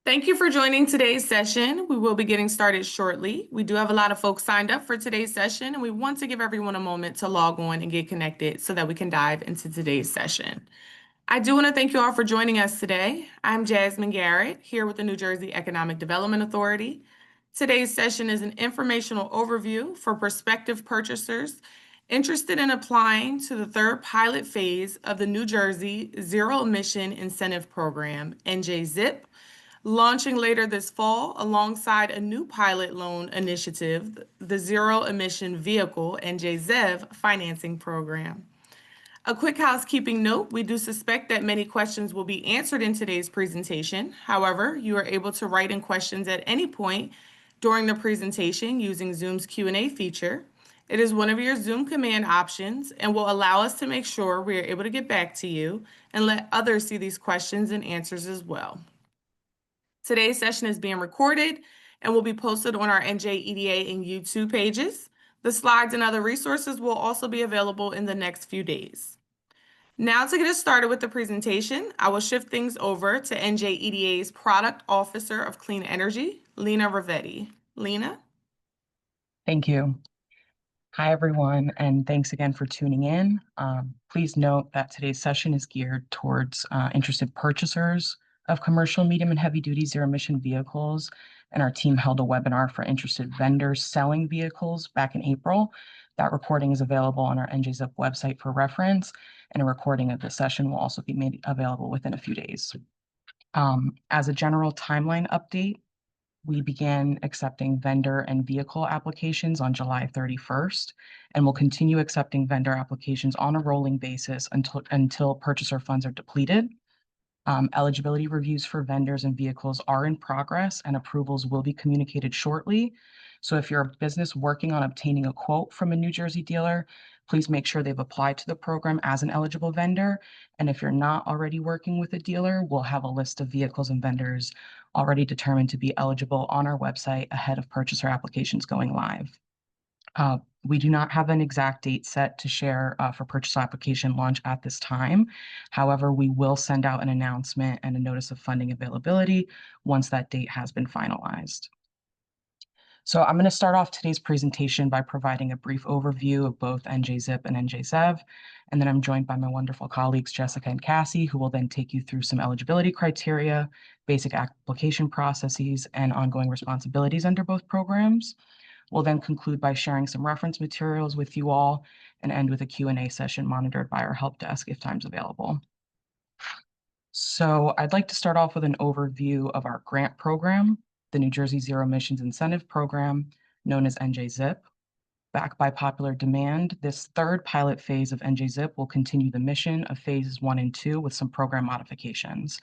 Thank you for joining today's session. We will be getting started shortly. We do have a lot of folks signed up for today's session, and we want to give everyone a moment to log on and get connected so that we can dive into today's session. I do want to thank you all for joining us today. I'm Jasmine Garrett, here with the New Jersey Economic Development Authority. Today's session is an informational overview for prospective purchasers interested in applying to the third pilot phase of the New Jersey Zero Emission Incentive Program, NJZIP, launching later this fall alongside a new pilot loan initiative, the Zero Emission Vehicle NJZEV Financing Program. A quick housekeeping note, we do suspect that many questions will be answered in today's presentation. However, you are able to write in questions at any point during the presentation using Zoom's Q&A feature. It is one of your Zoom command options and will allow us to make sure we are able to get back to you and let others see these questions and answers as well. Today's session is being recorded and will be posted on our NJEDA and YouTube pages. The slides and other resources will also be available in the next few days. Now to get us started with the presentation, I will shift things over to NJEDA's Product Officer of Clean Energy, Lena Ravetti. Lena? Thank you. Hi, everyone, and thanks again for tuning in. Please note that today's session is geared towards interested purchasers of commercial, medium, and heavy-duty zero-emission vehicles, and our team held a webinar for interested vendors selling vehicles back in April. That recording is available on our NJZIP website for reference, and a recording of the session will also be made available within a few days. As a general timeline update, we began accepting vendor and vehicle applications on July 31st, and will continue accepting vendor applications on a rolling basis until purchaser funds are depleted. Eligibility reviews for vendors and vehicles are in progress, and approvals will be communicated shortly. So if you're a business working on obtaining a quote from a New Jersey dealer, please make sure they've applied to the program as an eligible vendor. And if you're not already working with a dealer, we'll have a list of vehicles and vendors already determined to be eligible on our website ahead of purchaser applications going live. We do not have an exact date set to share for purchase application launch at this time. However, we will send out an announcement and a notice of funding availability once that date has been finalized. So I'm going to start off today's presentation by providing a brief overview of both NJZIP and NJZEV, and then I'm joined by my wonderful colleagues, Jessica and Cassie, who will then take you through some eligibility criteria, basic application processes, and ongoing responsibilities under both programs. We'll then conclude by sharing some reference materials with you all and end with a Q&A session monitored by our help desk if time's available. So I'd like to start off with an overview of our grant program, the New Jersey Zero Emissions Incentive Program, known as NJZIP. Backed by popular demand, this third pilot phase of NJZIP will continue the mission of phases 1 and 2 with some program modifications.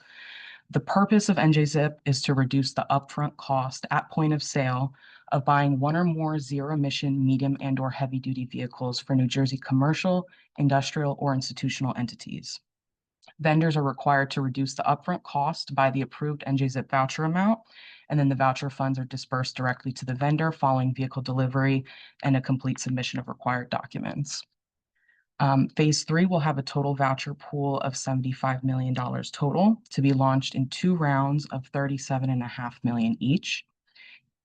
The purpose of NJZIP is to reduce the upfront cost at point of sale of buying one or more zero-emission, medium, and/or heavy-duty vehicles for New Jersey commercial, industrial, or institutional entities. Vendors are required to reduce the upfront cost by the approved NJZIP voucher amount, and then the voucher funds are dispersed directly to the vendor following vehicle delivery and a complete submission of required documents. Phase 3 will have a total voucher pool of $75 million total to be launched in 2 rounds of $37.5 million each.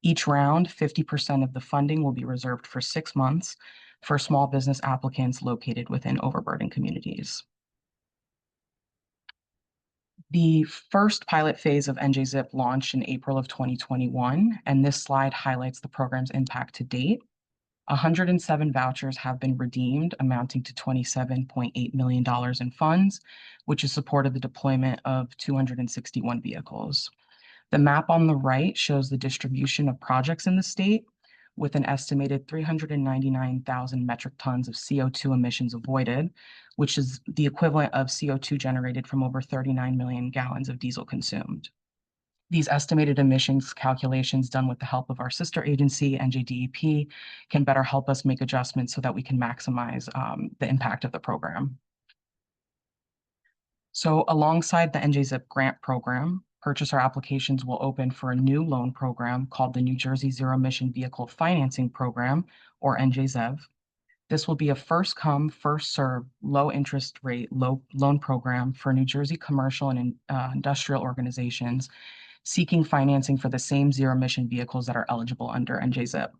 Each round, 50% of the funding will be reserved for 6 months for small business applicants located within overburdened communities. The first pilot phase of NJZIP launched in April of 2021, and this slide highlights the program's impact to date. 107 vouchers have been redeemed, amounting to $27.8 million in funds, which has supported the deployment of 261 vehicles. The map on the right shows the distribution of projects in the state, with an estimated 399,000 metric tons of CO2 emissions avoided, which is the equivalent of CO2 generated from over 39 million gallons of diesel consumed. These estimated emissions calculations done with the help of our sister agency, NJDEP, can better help us make adjustments so that we can maximize the impact of the program. So alongside the NJZIP grant program, purchaser applications will open for a new loan program called the New Jersey Zero Emission Vehicle Financing Program, or NJZEV. This will be a first-come, first-served, low-interest rate loan program for New Jersey commercial and industrial organizations seeking financing for the same zero-emission vehicles that are eligible under NJZIP.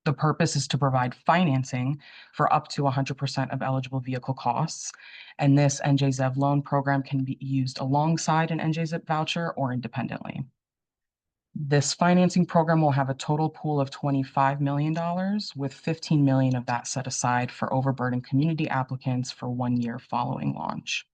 The purpose is to provide financing for up to 100% of eligible vehicle costs, and this NJZEV loan program can be used alongside an NJZIP voucher or independently. This financing program will have a total pool of $25 million, with $15 million of that set aside for overburdened community applicants for 1 year following launch.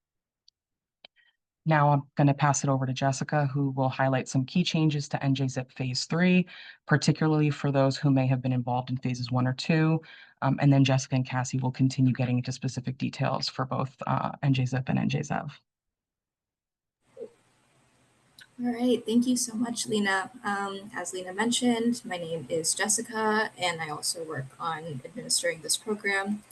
Now I'm going to pass it over to Jessica, who will highlight some key changes to NJZIP Phase 3, particularly for those who may have been involved in Phases 1 or 2. And then Jessica and Cassie will continue getting into specific details for both NJZIP and NJZEV. All right, thank you so much, Lena. As Lena mentioned, my name is Jessica, and I also work on administering this program.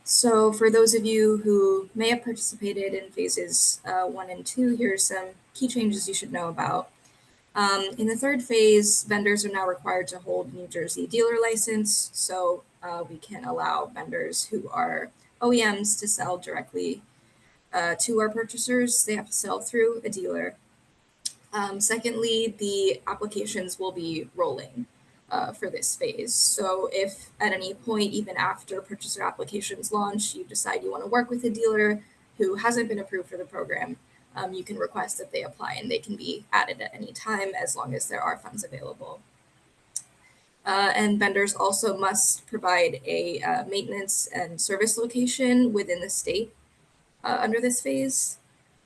So for those of you who may have participated in phases 1 and 2, here are some key changes you should know about. In the third phase, vendors are now required to hold New Jersey dealer license, so we can allow vendors who are OEMs to sell directly to our purchasers. They have to sell through a dealer. Secondly, the applications will be rolling for this phase. So if at any point, even after purchaser applications launch, you decide you want to work with a dealer who hasn't been approved for the program, you can request that they apply and they can be added at any time as long as there are funds available. And vendors also must provide a maintenance and service location within the state under this phase.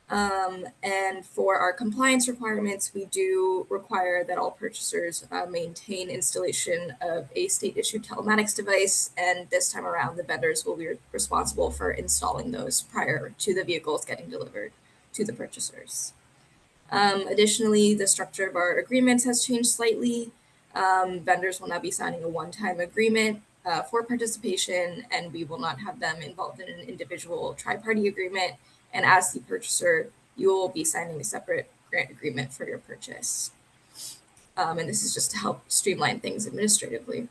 And for our compliance requirements, we do require that all purchasers maintain installation of a state-issued telematics device, and this time around, the vendors will be responsible for installing those prior to the vehicles getting delivered to the purchasers. Additionally, the structure of our agreements has changed slightly. Vendors will now be signing a one-time agreement for participation, and we will not have them involved in an individual tri-party agreement. And as the purchaser, you will be signing a separate grant agreement for your purchase. And this is just to help streamline things administratively.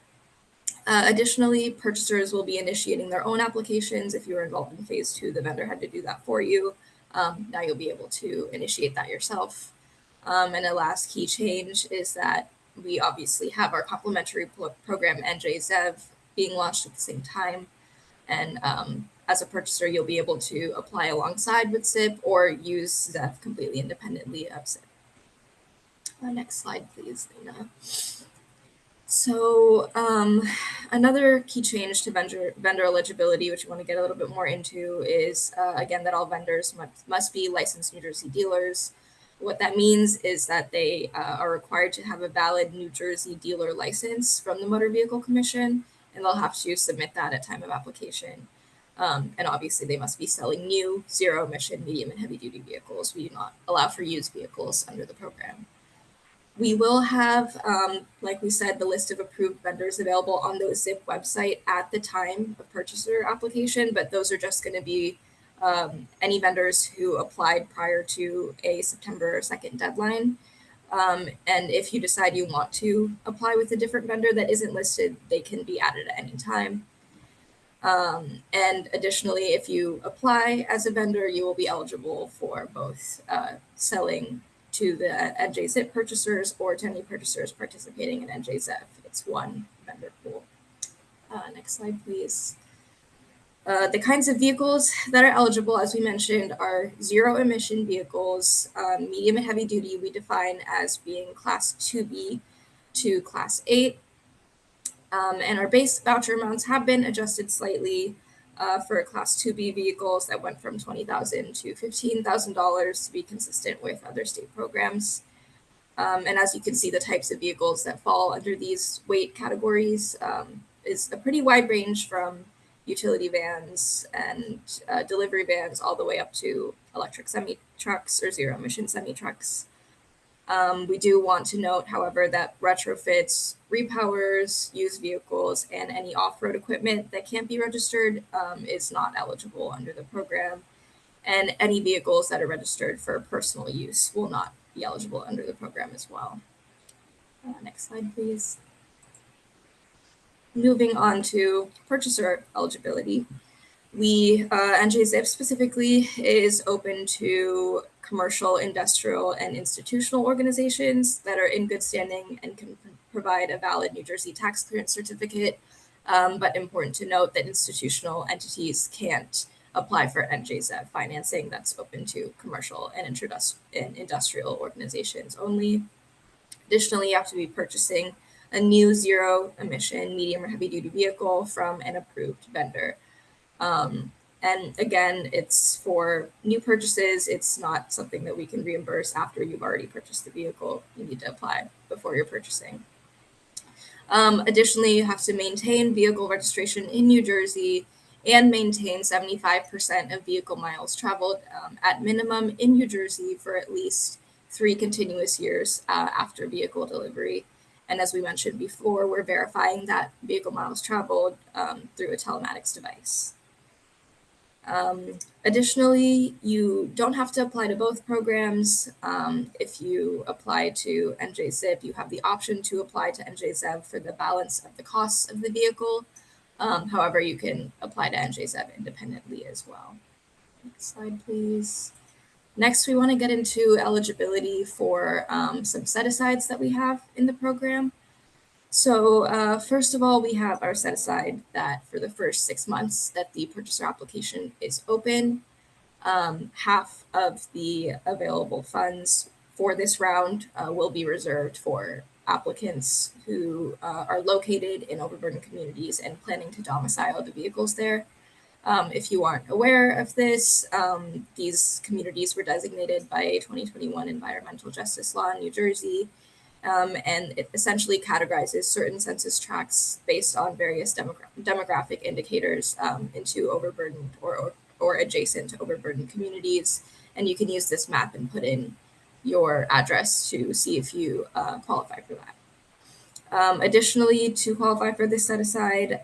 Additionally, purchasers will be initiating their own applications. If you were involved in phase 2, the vendor had to do that for you. Now you'll be able to initiate that yourself. And the last key change is that we obviously have our complementary program, NJZEV, being launched at the same time. And as a purchaser, you'll be able to apply alongside with ZIP or use ZEV completely independently of ZIP. Next slide, please, Lena. So another key change to vendor eligibility, which we want to get a little bit more into, is again that all vendors must be licensed New Jersey dealers. What that means is that they are required to have a valid New Jersey dealer license from the Motor Vehicle Commission, and they'll have to submit that at time of application. And obviously they must be selling new zero emission medium and heavy duty vehicles. We do not allow for used vehicles under the program. We will have, like we said, the list of approved vendors available on the ZIP website at the time of purchaser application, but those are just going to be any vendors who applied prior to a September 2nd deadline. And if you decide you want to apply with a different vendor that isn't listed, they can be added at any time. And additionally, if you apply as a vendor, you will be eligible for both selling to the NJZIP purchasers or to any purchasers participating in NJZEV. It's one vendor pool. Next slide, please. The kinds of vehicles that are eligible, as we mentioned, are zero emission vehicles. Medium and heavy duty we define as being class 2B to class 8. And our base voucher amounts have been adjusted slightly for class 2B vehicles that went from $20,000 to $15,000 to be consistent with other state programs. And as you can see, the types of vehicles that fall under these weight categories is a pretty wide range from utility vans and delivery vans all the way up to electric semi-trucks or zero emission semi-trucks. We do want to note, however, that retrofits, repowers, used vehicles, and any off-road equipment that can't be registered is not eligible under the program. And any vehicles that are registered for personal use will not be eligible under the program as well. Next slide, please. Moving on to purchaser eligibility. NJZIP specifically is open to commercial, industrial, and institutional organizations that are in good standing and can provide a valid New Jersey tax clearance certificate. But important to note that institutional entities can't apply for NJZEV financing. That's open to commercial and industrial organizations only. Additionally, you have to be purchasing a new zero emission medium or heavy duty vehicle from an approved vendor. And again, it's for new purchases. It's not something that we can reimburse after you've already purchased the vehicle. You need to apply before you're purchasing. Additionally, you have to maintain vehicle registration in New Jersey and maintain 75% of vehicle miles traveled at minimum in New Jersey for at least 3 continuous years after vehicle delivery. And as we mentioned before, we're verifying that vehicle miles traveled through a telematics device. Additionally, you don't have to apply to both programs. If you apply to NJZIP, you have the option to apply to NJZEV for the balance of the costs of the vehicle. However, you can apply to NJZEV independently as well. Next slide, please. Next, we want to get into eligibility for some set-asides that we have in the program. So first of all, we have our set aside that for the first 6 months that the purchaser application is open, half of the available funds for this round will be reserved for applicants who are located in overburdened communities and planning to domicile the vehicles there. If you aren't aware of this, these communities were designated by a 2021 environmental justice law in New Jersey. And it essentially categorizes certain census tracts based on various demographic indicators into overburdened or adjacent to overburdened communities. And you can use this map and put in your address to see if you qualify for that. Additionally, to qualify for this set aside,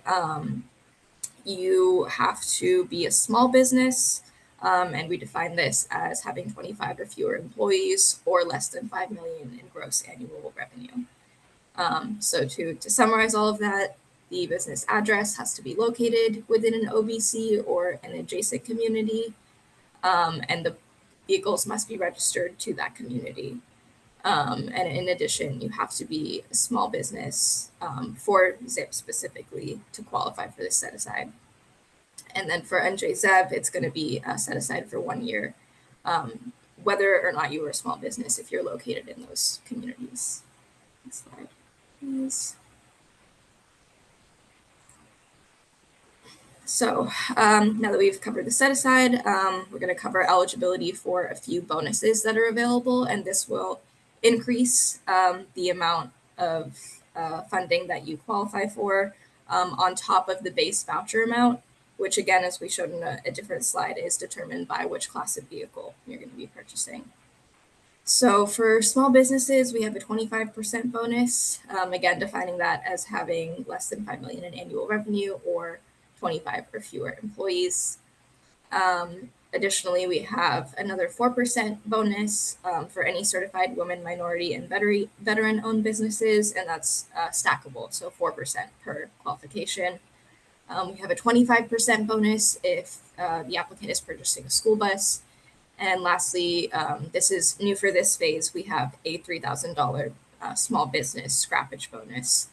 you have to be a small business. And we define this as having 25 or fewer employees or less than 5 million in gross annual revenue. So to summarize all of that, the business address has to be located within an OBC or an adjacent community, and the vehicles must be registered to that community. And in addition, you have to be a small business for ZIP specifically to qualify for this set aside. And then for NJZEV, it's going to be set aside for 1 year, whether or not you are a small business if you're located in those communities. Next slide, please. So now that we've covered the set aside, we're going to cover eligibility for a few bonuses that are available, and this will increase the amount of funding that you qualify for on top of the base voucher amount, which again, as we showed in a different slide, is determined by which class of vehicle you're going to be purchasing. So for small businesses, we have a 25% bonus, again, defining that as having less than 5 million in annual revenue or 25 or fewer employees. Additionally, we have another 4% bonus for any certified women, minority, and veteran-owned businesses, and that's stackable, so 4% per qualification. We have a 25% bonus if the applicant is purchasing a school bus. And lastly, this is new for this phase, we have a $3,000 small business scrappage bonus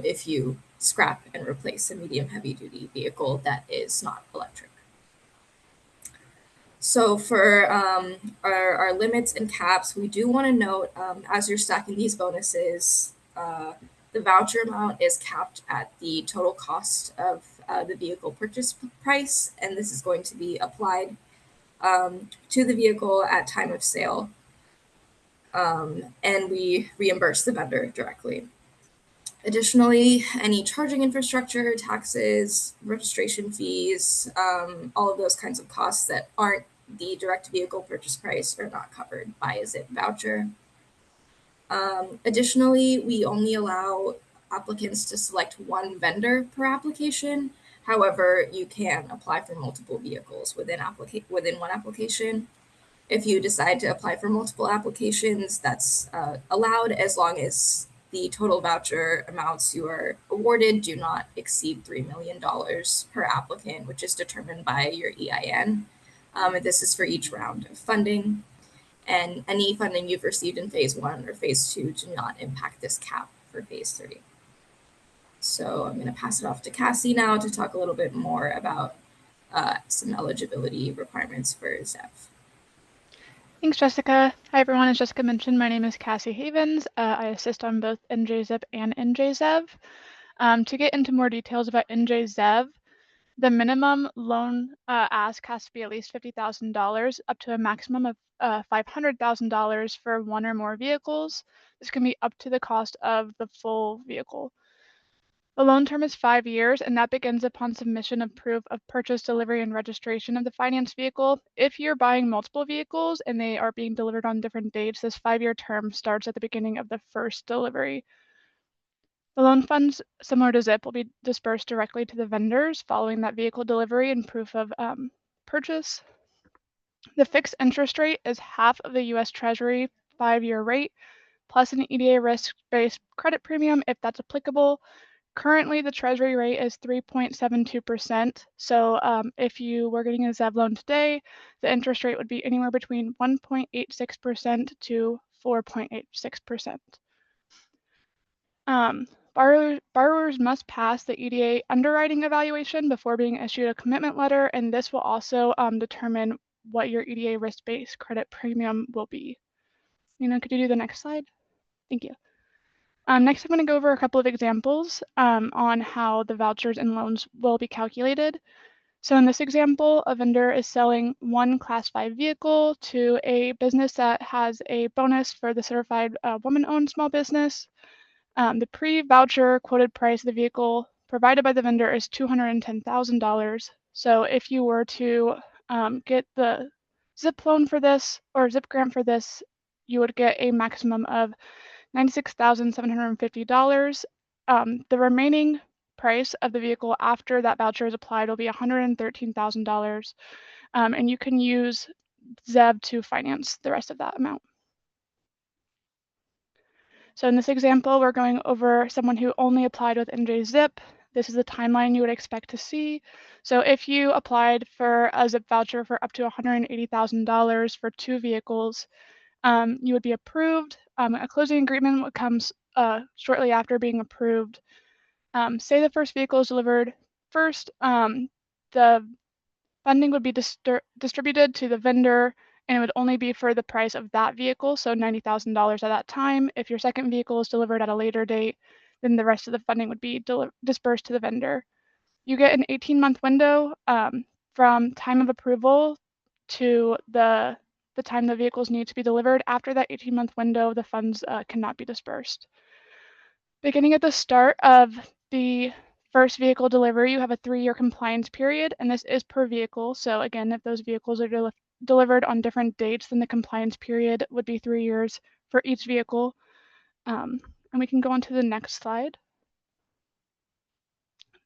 if you scrap and replace a medium heavy duty vehicle that is not electric. So for our limits and caps, we do want to note as you're stacking these bonuses, the voucher amount is capped at the total cost of the vehicle purchase price, and this is going to be applied to the vehicle at time of sale, and we reimburse the vendor directly. Additionally, any charging infrastructure, taxes, registration fees, all of those kinds of costs that aren't the direct vehicle purchase price are not covered by a ZIP voucher. Additionally, we only allow applicants to select one vendor per application. However, you can apply for multiple vehicles within one application. If you decide to apply for multiple applications, that's allowed as long as the total voucher amounts you are awarded do not exceed $3 million per applicant, which is determined by your EIN. And this is for each round of funding. And any funding you've received in phase 1 or phase 2 do not impact this cap for phase 3. So I'm going to pass it off to Cassie now to talk a little bit more about some eligibility requirements for ZEV. Thanks, Jessica. Hi, everyone. As Jessica mentioned, my name is Cassie Havens. I assist on both NJZIP and NJZEV. To get into more details about NJZEV, the minimum loan ask has to be at least $50,000 up to a maximum of $500,000 for one or more vehicles. This can be up to the cost of the full vehicle. The loan term is 5 years, and that begins upon submission of proof of purchase, delivery, and registration of the finance vehicle. If you're buying multiple vehicles and they are being delivered on different dates, this 5-year term starts at the beginning of the first delivery. The loan funds, similar to ZIP, will be dispersed directly to the vendors following that vehicle delivery and proof of purchase. The fixed interest rate is half of the U.S. Treasury 5-year rate, plus an EDA risk-based credit premium if that's applicable. Currently, the Treasury rate is 3.72%. So if you were getting a ZEV loan today, the interest rate would be anywhere between 1.86% to 4.86%. Borrowers must pass the EDA underwriting evaluation before being issued a commitment letter, and this will also determine what your EDA risk-based credit premium will be. Nina, could you do the next slide? Thank you. Next, I'm going to go over a couple of examples on how the vouchers and loans will be calculated. So in this example, a vendor is selling one Class 5 vehicle to a business that has a bonus for the certified woman-owned small business. The pre-voucher quoted price of the vehicle provided by the vendor is $210,000. So if you were to get the ZIP loan for this or ZIP grant for this, you would get a maximum of $96,750. The remaining price of the vehicle after that voucher is applied will be $113,000, and you can use ZEV to finance the rest of that amount. So in this example, we're going over someone who only applied with NJZIP. This is the timeline you would expect to see. So if you applied for a ZIP voucher for up to $180,000 for 2 vehicles, you would be approved. A closing agreement comes shortly after being approved. Say the first vehicle is delivered first, the funding would be distributed to the vendor, and it would only be for the price of that vehicle, so $90,000 at that time. If your second vehicle is delivered at a later date, then the rest of the funding would be dispersed to the vendor. You get an 18-month window from time of approval to the time the vehicles need to be delivered. After that 18-month window, the funds cannot be dispersed. Beginning at the start of the first vehicle delivery, you have a 3-year compliance period, and this is per vehicle. So again, if those vehicles are delivered on different dates, then the compliance period would be 3 years for each vehicle. And we can go on to the next slide.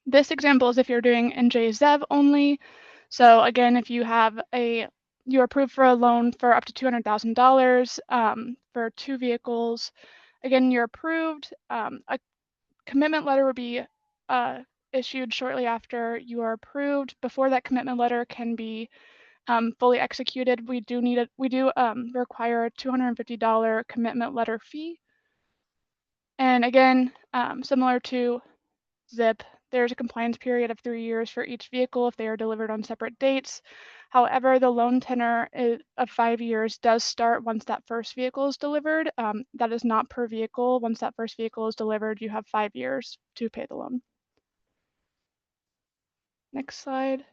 This example is if you're doing NJZEV only. So again, if you're approved for a loan for up to $200,000 for 2 vehicles, again, you're approved. A commitment letter will be issued shortly after you are approved. Before that commitment letter can be fully executed, we do require a $250 commitment letter fee. And again, similar to ZIP, there's a compliance period of 3 years for each vehicle if they are delivered on separate dates. However, the loan tenor of 5 years does start once that first vehicle is delivered. That is not per vehicle. Once that first vehicle is delivered, you have 5 years to pay the loan. Next slide.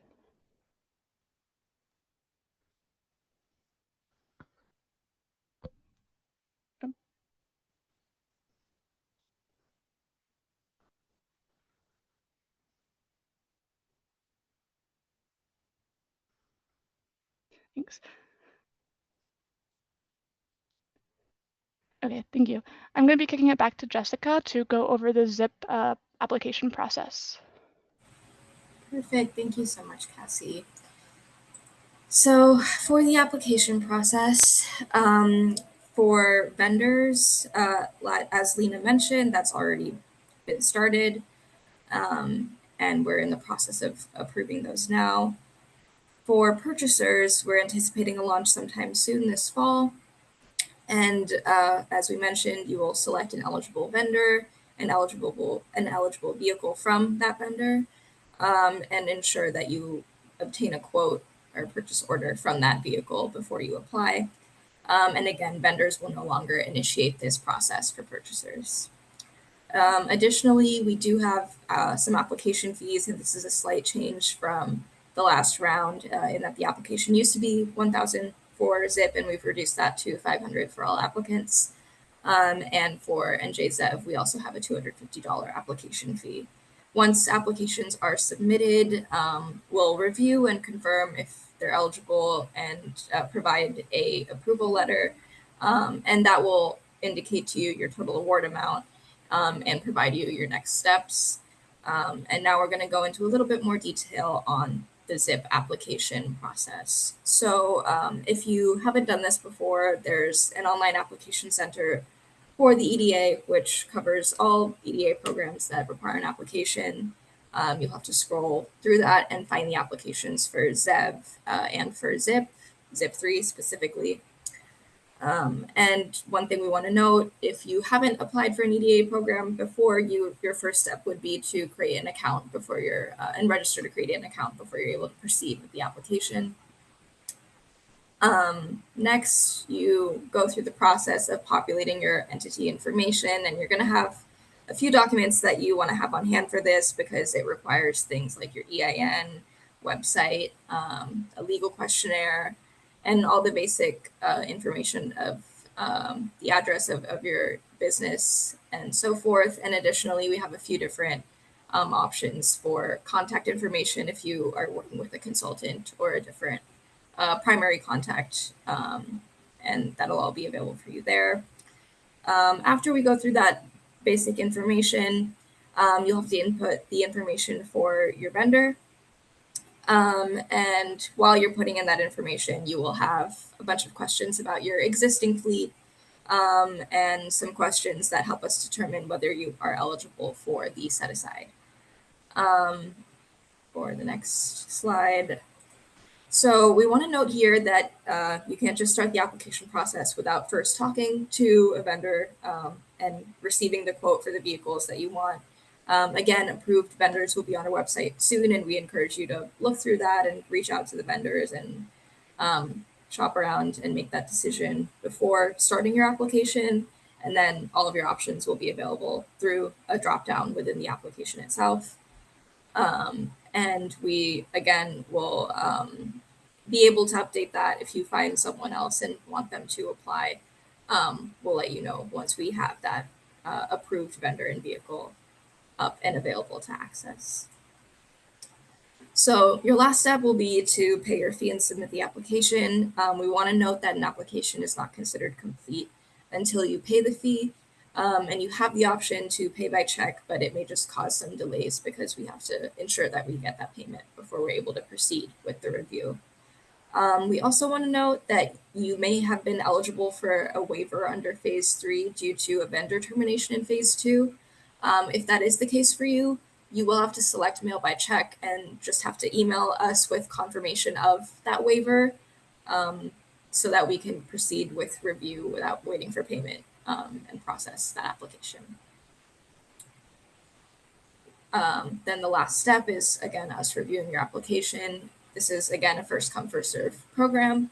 Thanks. Okay, thank you. I'm going to be kicking it back to Jessica to go over the ZIP application process. Perfect. Thank you so much, Cassie. So for the application process, For vendors, as Lena mentioned, that's already been started, and we're in the process of approving those now. For purchasers, we're anticipating a launch sometime soon this fall. And as we mentioned, you will select an eligible vendor, an eligible vehicle from that vendor, and ensure that you obtain a quote or purchase order from that vehicle before you apply. And again, vendors will no longer initiate this process for purchasers. Additionally, we do have some application fees, and this is a slight change from the last round in that the application used to be $1,000 for ZIP, and we've reduced that to $500 for all applicants. And for NJZEV, we also have a $250 application fee. Once applications are submitted, we'll review and confirm if they're eligible and provide a approval letter, and that will indicate to you your total award amount and provide you your next steps. And now we're going to go into a little bit more detail on the ZIP application process. So if you haven't done this before, there's an online application center for the EDA, which covers all EDA programs that require an application. You'll have to scroll through that and find the applications for ZEV and for ZIP 3 specifically. And one thing we want to note, if you haven't applied for an EDA program before, your first step would be to create an account before you're and register to create an account before you're able to proceed with the application. Next, you go through the process of populating your entity information, and you're going to have a few documents that you want to have on hand for this because it requires things like your EIN, website, a legal questionnaire, and all the basic information of the address of your business and so forth. And additionally, we have a few different options for contact information if you are working with a consultant or a different primary contact, and that'll all be available for you there. After we go through that basic information, you'll have to input the information for your vendor. And while you're putting in that information, you will have a bunch of questions about your existing fleet and some questions that help us determine whether you are eligible for the set aside. For the next slide. So we want to note here that you can't just start the application process without first talking to a vendor and receiving the quote for the vehicles that you want. Again, approved vendors will be on our website soon, and we encourage you to look through that and reach out to the vendors and shop around and make that decision before starting your application. And then all of your options will be available through a drop-down within the application itself. And we, again, will be able to update that if you find someone else and want them to apply. We'll let you know once we have that approved vendor and vehicle up and available to access. So your last step will be to pay your fee and submit the application. We want to note that an application is not considered complete until you pay the fee. And you have the option to pay by check, but it may just cause some delays because we have to ensure that we get that payment before we're able to proceed with the review. We also want to note that you may have been eligible for a waiver under phase 3 due to a vendor termination in phase 2. If that is the case for you, you will have to select mail by check and just have to email us with confirmation of that waiver so that we can proceed with review without waiting for payment and process that application. Then the last step is, again, us reviewing your application. This is, again, a first come, first serve program.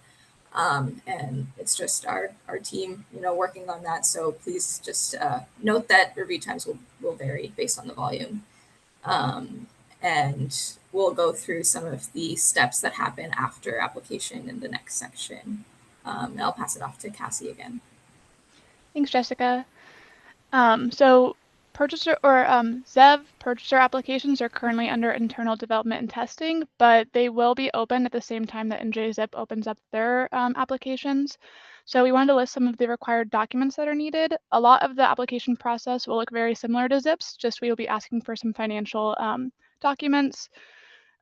And it's just our team, working on that. So please just note that review times will vary based on the volume. And we'll go through some of the steps that happen after application in the next section. And I'll pass it off to Cassie again. Thanks, Jessica. So ZEV purchaser applications are currently under internal development and testing, but they will be open at the same time that NJZIP opens up their applications. So we wanted to list some of the required documents that are needed. A lot of the application process will look very similar to ZIP's, just we will be asking for some financial documents,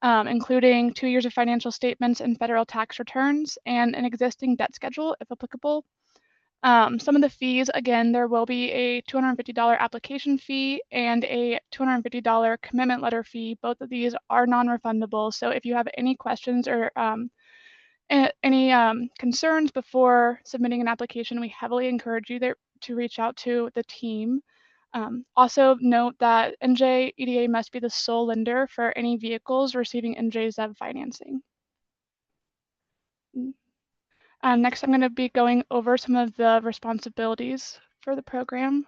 including 2 years of financial statements and federal tax returns and an existing debt schedule if applicable. Some of the fees, again, there will be a $250 application fee and a $250 commitment letter fee. Both of these are non-refundable. So if you have any questions or any concerns before submitting an application, we heavily encourage you to reach out to the team. Also note that NJ EDA must be the sole lender for any vehicles receiving NJ ZEV financing. Next, I'm going to be going over some of the responsibilities for the program.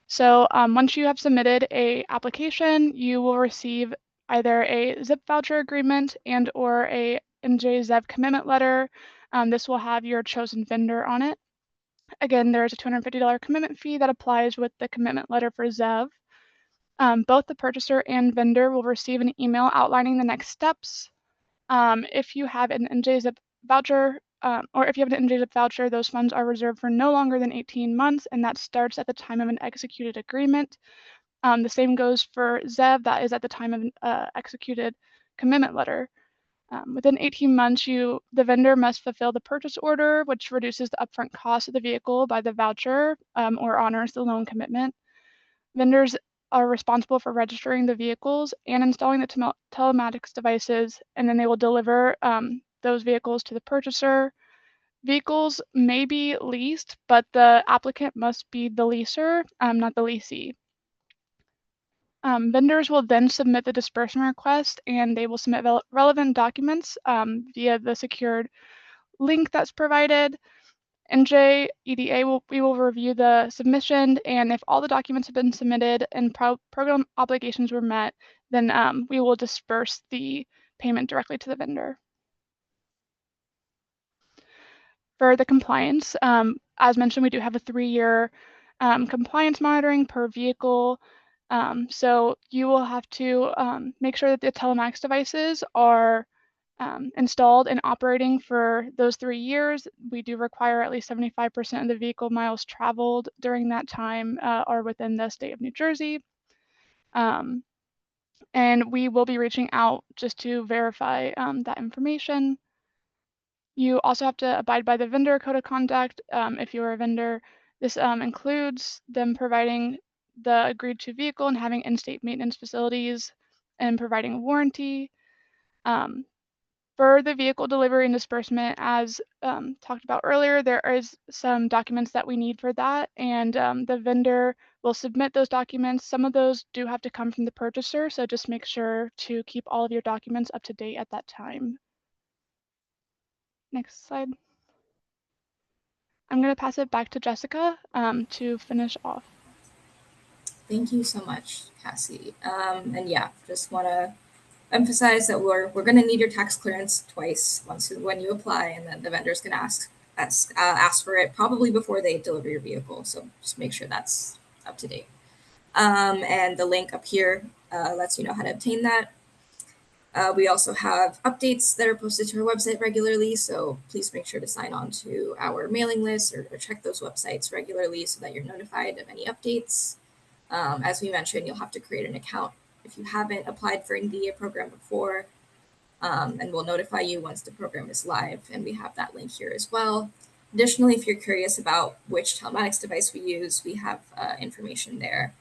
So once you have submitted a application, you will receive either a ZIP voucher agreement and or a NJ ZEV commitment letter. This will have your chosen vendor on it. Again, there's a $250 commitment fee that applies with the commitment letter for ZEV. Both the purchaser and vendor will receive an email outlining the next steps. If you have an NJZIP voucher, or if you have an NJZIP voucher, those funds are reserved for no longer than 18 months, and that starts at the time of an executed agreement. The same goes for ZEV, that is at the time of an executed commitment letter. Within 18 months, the vendor must fulfill the purchase order, which reduces the upfront cost of the vehicle by the voucher or honors the loan commitment. Vendors are responsible for registering the vehicles and installing the telematics devices, and then they will deliver those vehicles to the purchaser. Vehicles may be leased, but the applicant must be the leaser, not the leasee. Vendors will then submit the disbursement request, and they will submit relevant documents via the secured link that's provided. NJ EDA we will review the submission, and if all the documents have been submitted and program obligations were met, then we will disperse the payment directly to the vendor. For the compliance, as mentioned, we do have a 3-year compliance monitoring per vehicle. So you will have to make sure that the telematics devices are installed and operating for those 3 years. We do require at least 75% of the vehicle miles traveled during that time are within the state of New Jersey. And we will be reaching out just to verify that information. You also have to abide by the vendor code of conduct if you are a vendor. This includes them providing the agreed to vehicle and having in-state maintenance facilities and providing a warranty. For the vehicle delivery and disbursement, as talked about earlier, there is some documents that we need for that, and the vendor will submit those documents. Some of those do have to come from the purchaser, so just make sure to keep all of your documents up to date at that time. Next slide. I'm going to pass it back to Jessica to finish off. Thank you so much, Cassie. And yeah, just want to emphasize that we're going to need your tax clearance twice, once when you apply, and then the vendor's going to ask for it probably before they deliver your vehicle. So just make sure that's up to date. And the link up here lets you know how to obtain that. We also have updates that are posted to our website regularly, so please make sure to sign on to our mailing list or check those websites regularly so that you're notified of any updates. As we mentioned, you'll have to create an account if you haven't applied for an EDA program before, and we'll notify you once the program is live, and we have that link here as well. Additionally, if you're curious about which telematics device we use, we have information there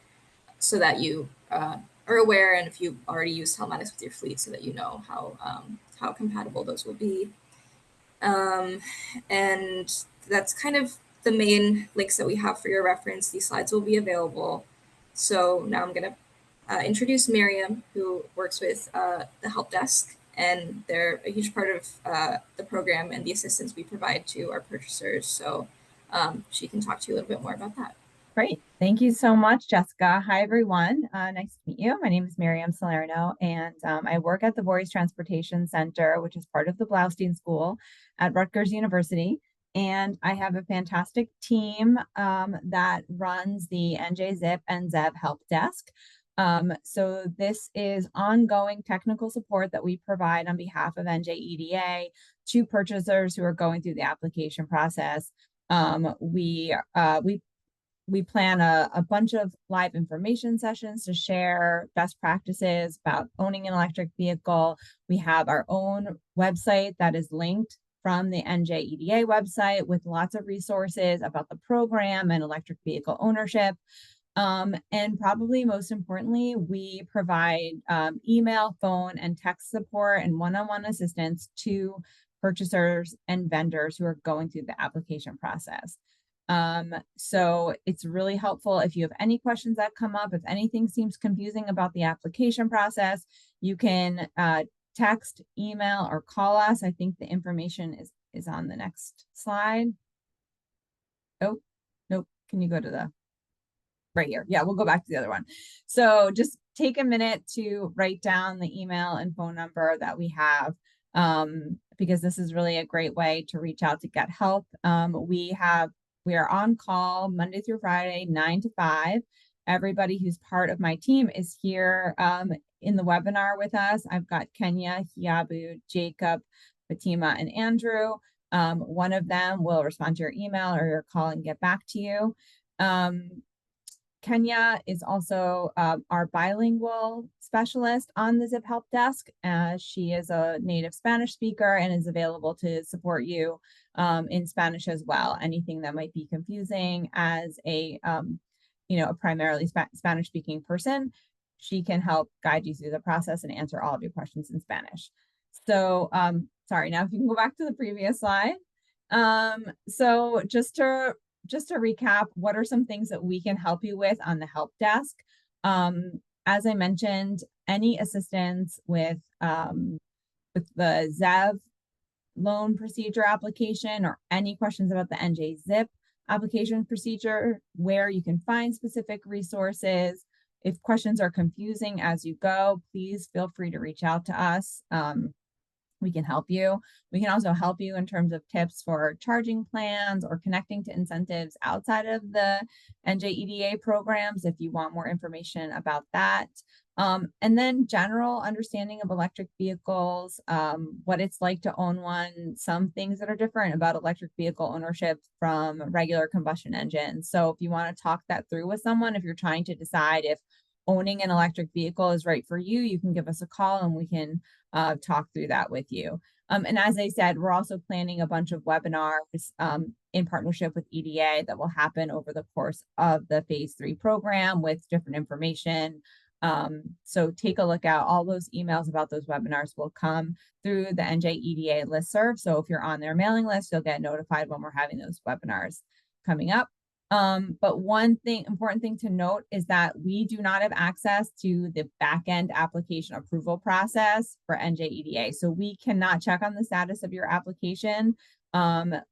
so that you are aware, and if you already use telematics with your fleet, so that you know how compatible those will be. And that's kind of the main links that we have for your reference. These slides will be available. So now I'm going to introduce Miriam, who works with the help desk, and they're a huge part of the program and the assistance we provide to our purchasers. So she can talk to you a little bit more about that. Great. Thank you so much, Jessica. Hi, everyone. Nice to meet you. My name is Miriam Salerno, and I work at the Voorhees Transportation Center, which is part of the Blaustein School at Rutgers University. And I have a fantastic team that runs the NJ ZIP and ZEV help desk. So this is ongoing technical support that we provide on behalf of NJ EDA to purchasers who are going through the application process. We plan a bunch of live information sessions to share best practices about owning an electric vehicle. We have our own website that is linked from the NJEDA website with lots of resources about the program and electric vehicle ownership. And probably most importantly, we provide email, phone, and text support and one-on-one assistance to purchasers and vendors who are going through the application process. So it's really helpful if you have any questions that come up, if anything seems confusing about the application process, you can text, email, or call us. I think the information is on the next slide. Oh, nope. Can you go to the right here? Yeah, we'll go back to the other one. So just take a minute to write down the email and phone number that we have, because this is really a great way to reach out to get help. We are on call Monday through Friday, 9 to 5. Everybody who's part of my team is here in the webinar with us. I've got Kenya, Hiabu, Jacob, Fatima, and Andrew. One of them will respond to your email or your call and get back to you. Kenya is also our bilingual specialist on the ZIP Help Desk. She is a native Spanish speaker and is available to support you in Spanish as well. Anything that might be confusing as a primarily Spanish speaking person, she can help guide you through the process and answer all of your questions in Spanish. So sorry, now if you can go back to the previous slide. So just to recap, what are some things that we can help you with on the help desk? As I mentioned, any assistance with the ZEV loan procedure application or any questions about the NJ-ZIP application procedure, where you can find specific resources. If questions are confusing as you go, please feel free to reach out to us. We can help you. We can also help you in terms of tips for charging plans or connecting to incentives outside of the NJEDA programs if you want more information about that. And then general understanding of electric vehicles, what it's like to own one, some things that are different about electric vehicle ownership from regular combustion engines. So if you want to talk that through with someone, if you're trying to decide if owning an electric vehicle is right for you, you can give us a call and we can talk through that with you. And as I said, we're also planning a bunch of webinars in partnership with EDA that will happen over the course of the phase 3 program with different information. So take a look out. All those emails about those webinars will come through the NJEDA listserv. So if you're on their mailing list, you'll get notified when we're having those webinars coming up. But one important thing to note is that we do not have access to the back-end application approval process for NJEDA. So we cannot check on the status of your application.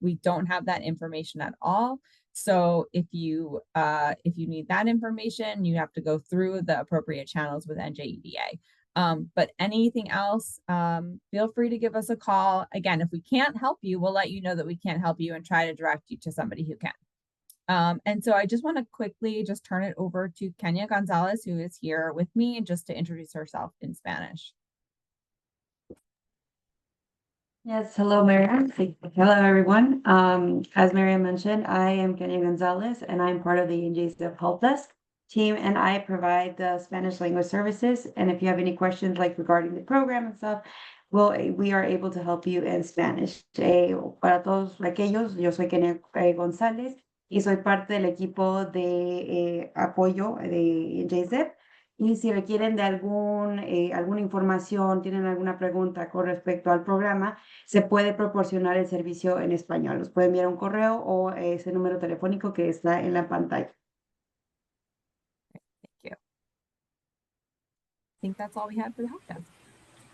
We don't have that information at all. So if you need that information, you have to go through the appropriate channels with NJEDA. But anything else, feel free to give us a call. Again, if we can't help you, we'll let you know that we can't help you and try to direct you to somebody who can. And so I just want to quickly just turn it over to Kenya Gonzalez, who is here with me, just to introduce herself in Spanish. Yes, hello, Miriam. Hello, everyone. As Miriam mentioned, I am Kenya Gonzalez, and I'm part of the ZEV Help Desk team, and I provide the Spanish language services. And if you have any questions like regarding the program and stuff, we are able to help you in Spanish. Para todos aquellos, yo soy Kenya González y soy parte del equipo de apoyo de ZEV. Y si requieren de alguna información, tienen alguna pregunta con respecto al programa, se puede proporcionar el servicio en español. Los puede enviar un correo o ese número telefónico que está en la pantalla. Thank you. I think that's all we had for the help desk.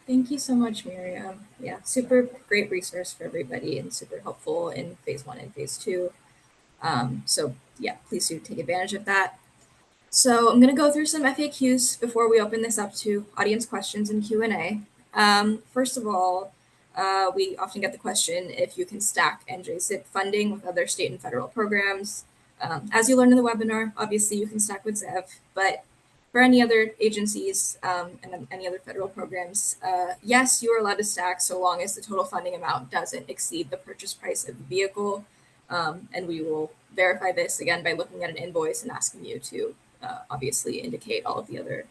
Thank you so much, Miriam. Yeah, super great resource for everybody and super helpful in phase 1 and phase 2. So yeah, please do take advantage of that. So I'm going to go through some FAQs before we open this up to audience questions and Q&A. First of all, we often get the question if you can stack NJ-ZIP funding with other state and federal programs. As you learned in the webinar, obviously you can stack with ZEV, but for any other agencies and any other federal programs, yes, you are allowed to stack so long as the total funding amount doesn't exceed the purchase price of the vehicle. And we will verify this again by looking at an invoice and asking you to obviously indicate all of the other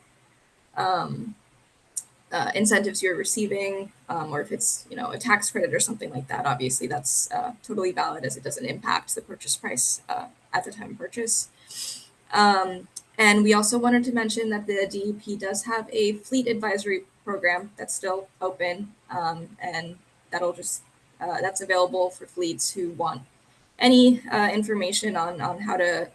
incentives you're receiving, or if it's, you know, a tax credit or something like that. Obviously, that's totally valid as it doesn't impact the purchase price at the time of purchase. And we also wanted to mention that the DEP does have a fleet advisory program that's still open, and that's available for fleets who want any information on how to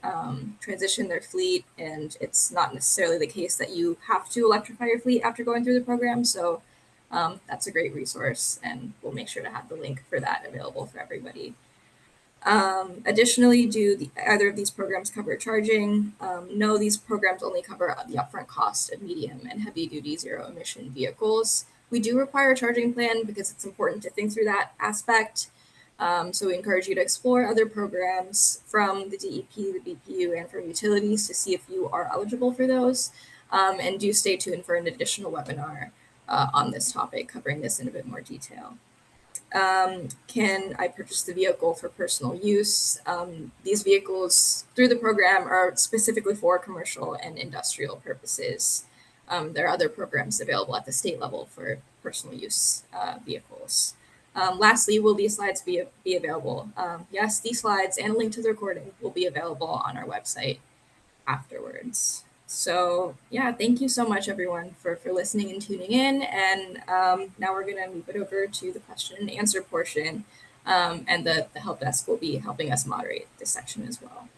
transition their fleet. And it's not necessarily the case that you have to electrify your fleet after going through the program. So that's a great resource, and we'll make sure to have the link for that available for everybody. Additionally, do either of these programs cover charging? No, these programs only cover the upfront cost of medium and heavy duty zero emission vehicles. We do require a charging plan because it's important to think through that aspect. So we encourage you to explore other programs from the DEP, the BPU, and from utilities to see if you are eligible for those. And do stay tuned for an additional webinar on this topic, covering this in a bit more detail. Can I purchase the vehicle for personal use? These vehicles through the program are specifically for commercial and industrial purposes. There are other programs available at the state level for personal use vehicles. Lastly, will these slides be available? Yes, these slides and a link to the recording will be available on our website afterwards. So yeah, thank you so much everyone for listening and tuning in. And now we're gonna move it over to the question and answer portion. And the help desk will be helping us moderate this section as well.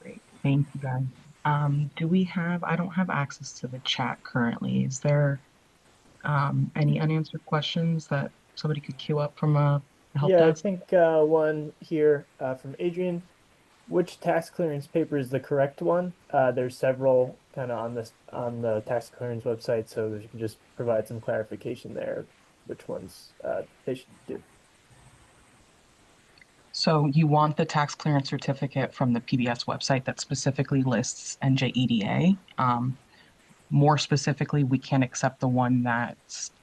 Great, thank you guys. I don't have access to the chat currently. Is there any unanswered questions that somebody could queue up from a help Yeah, I desk? think one here from Adrian. Which tax clearance paper is the correct one? There's several kind of on the tax clearance website, so if you can just provide some clarification there, which ones they should do. So you want the tax clearance certificate from the PBS website that specifically lists NJEDA. More specifically, we can't accept the one that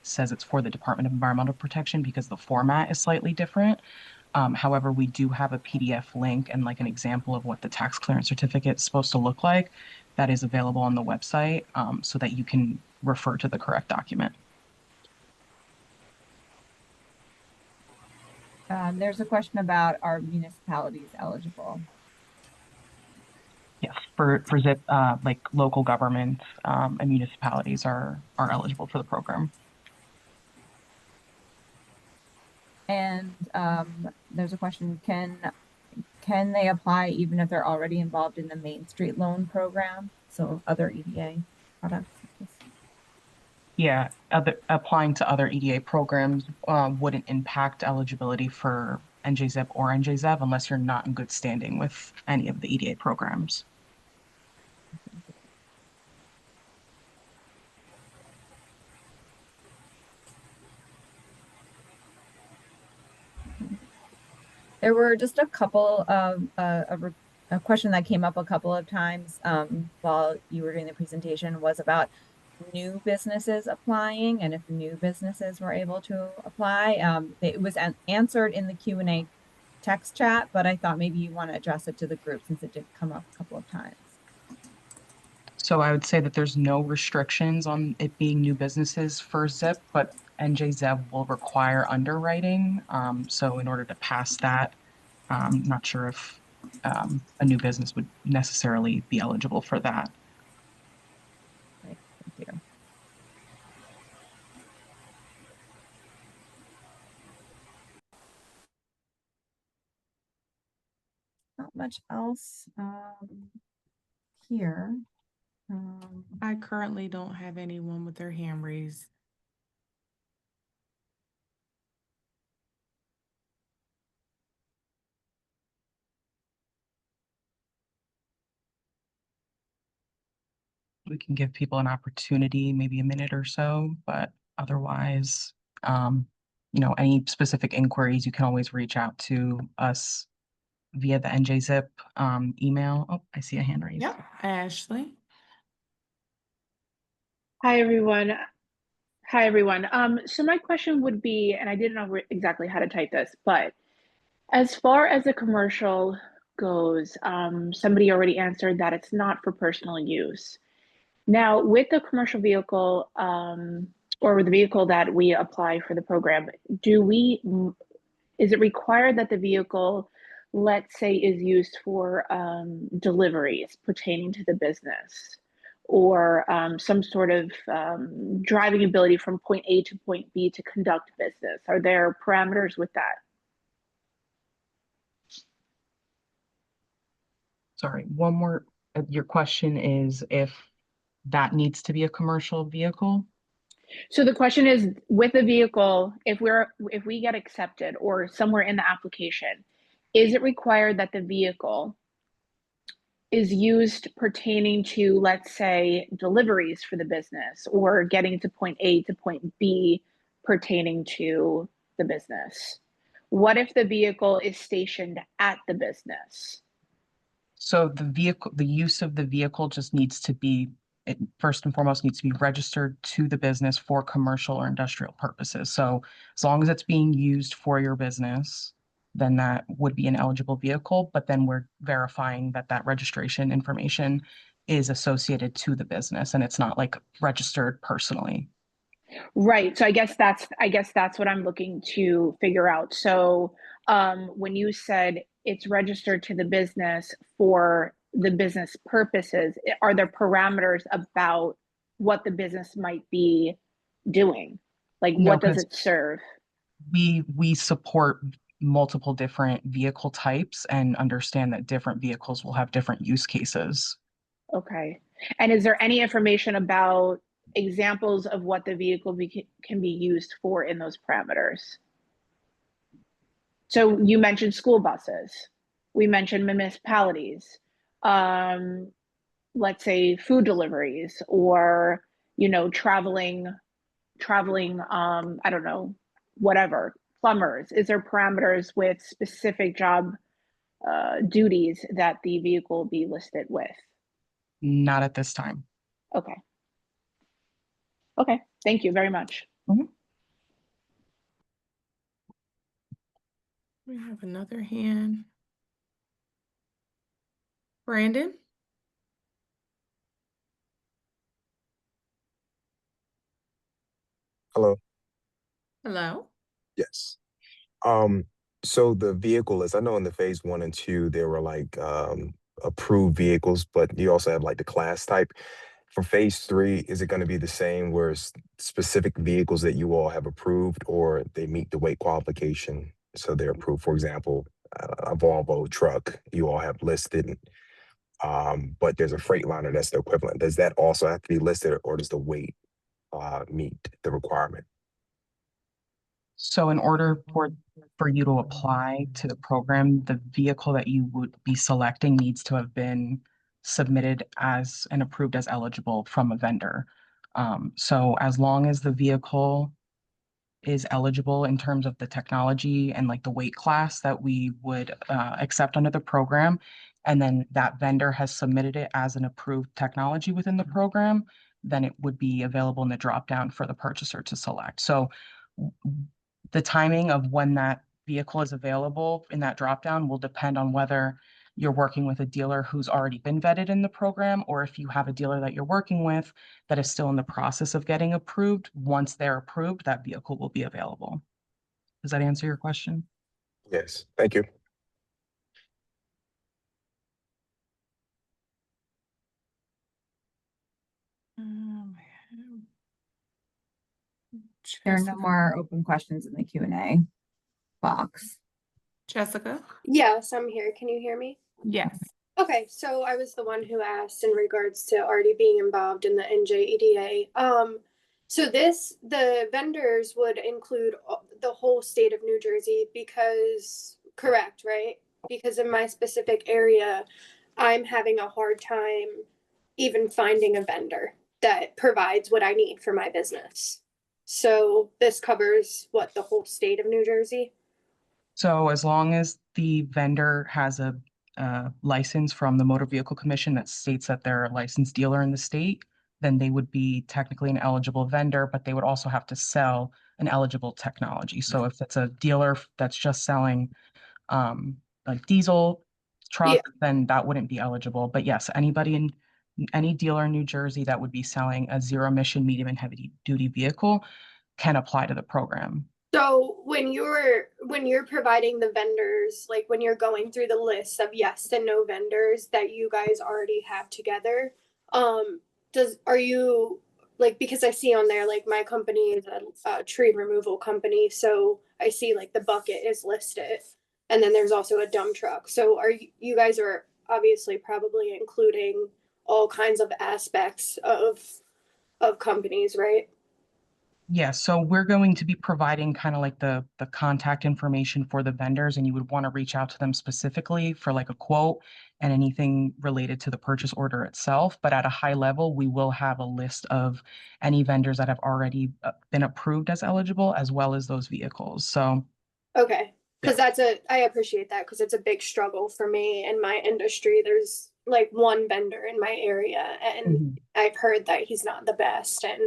says it's for the Department of Environmental Protection because the format is slightly different. However, we do have a PDF link and like an example of what the tax clearance certificate is supposed to look like that is available on the website, so that you can refer to the correct document. There's a question about, are municipalities eligible? Yes, for ZIP, like local governments and municipalities are eligible for the program. And there's a question, can they apply even if they're already involved in the Main Street Loan Program? So other EDA products? Yeah, applying to other EDA programs wouldn't impact eligibility for NJZIP or NJZEV unless you're not in good standing with any of the EDA programs. There were just a couple of a question that came up a couple of times while you were doing the presentation was about new businesses applying and if new businesses were able to apply. It was answered in the Q&A text chat, but I thought maybe you want to address it to the group since it did come up a couple of times. So I would say that there's no restrictions on it being new businesses for ZIP, but NJZEV will require underwriting. So in order to pass that, I'm not sure if a new business would necessarily be eligible for that. Great, thank you. Not much else here. I currently don't have anyone with their hand raised. We can give people an opportunity, maybe a minute or so, but otherwise, any specific inquiries, you can always reach out to us via the NJZIP email. Oh, I see a hand raised. Yep, Ashley. Hi, everyone. So my question would be, and I didn't know exactly how to type this, but as far as a commercial goes, somebody already answered that it's not for personal use. Now, with the commercial vehicle, or the vehicle that we apply for the program, is it required that the vehicle, let's say, is used for deliveries pertaining to the business, or some sort of driving ability from point A to point B to conduct business? Are there parameters with that? Sorry, one more. Your question is if that needs to be a commercial vehicle? So the question is, with a vehicle, if we get accepted or somewhere in the application, is it required that the vehicle is used pertaining to, let's say, deliveries for the business, or getting to point A to point B pertaining to the business? What if the vehicle is stationed at the business? So the use of the vehicle just needs to be, it first and foremost needs to be registered to the business for commercial or industrial purposes. So as long as it's being used for your business, then that would be an eligible vehicle, but then we're verifying that that registration information is associated to the business and it's not like registered personally. Right. So I guess that's what I'm looking to figure out. So when you said it's registered to the business for the business purposes, are there parameters about what the business might be doing? Like, No, what does 'cause it serve? we support multiple different vehicle types and understand that different vehicles will have different use cases. Okay. And is there any information about examples of what the vehicle can be used for in those parameters? So you mentioned school buses. We mentioned municipalities. Let's say food deliveries, or traveling, I don't know, whatever, plumbers. Is there parameters with specific job duties that the vehicle will be listed with? Not at this time. Okay. Okay, thank you very much. We have another hand. Brandon? Hello. Hello? Yes. So the vehicle is, I know in the phase 1 and 2, there were like approved vehicles, but you also have like the class type. For phase 3, is it going to be the same where it's specific vehicles that you all have approved or they meet the weight qualification? So they're approved, for example, a Volvo truck you all have listed, but there's a Freightliner that's the equivalent. Does that also have to be listed or does the weight meet the requirement? So in order for you to apply to the program, the vehicle that you would be selecting needs to have been submitted as and approved as eligible from a vendor. So as long as the vehicle is eligible in terms of the technology and like the weight class that we would accept under the program, and then that vendor has submitted it as an approved technology within the program, then it would be available in the drop down for the purchaser to select. So the timing of when that vehicle is available in that dropdown will depend on whether you're working with a dealer who's already been vetted in the program, or if you have a dealer that you're working with that is still in the process of getting approved. Once they're approved, that vehicle will be available. Does that answer your question? Yes, thank you. There are no more open questions in the Q&A box. Jessica? Yes, I'm here. Can you hear me? Yes. Okay, so I was the one who asked in regards to already being involved in the NJEDA. So the vendors would include the whole state of New Jersey because, correct, right? Because in my specific area, I'm having a hard time even finding a vendor that provides what I need for my business. So this covers what, the whole state of New Jersey? So as long as the vendor has a license from the Motor Vehicle Commission that states that they're a licensed dealer in the state, then they would be technically an eligible vendor, but they would also have to sell an eligible technology. So if it's a dealer that's just selling like diesel truck, then that wouldn't be eligible. But yes, any dealer in New Jersey that would be selling a zero emission, medium and heavy duty vehicle can apply to the program. So when you're providing the vendors, like when you're going through the list of yes and no vendors that you guys already have together, are you like, because I see on there, like my company is a tree removal company, so I see like the bucket is listed, and then there's also a dump truck. So you guys are obviously probably including all kinds of aspects of companies, right? Yeah, so we're going to be providing kind of like the contact information for the vendors, and you would want to reach out to them specifically for like a quote and anything related to the purchase order itself. But at a high level, we will have a list of any vendors that have already been approved as eligible, as well as those vehicles. So Okay, because I appreciate that because it's a big struggle for me in my industry. There's like one vendor in my area, and I've heard that he's not the best, and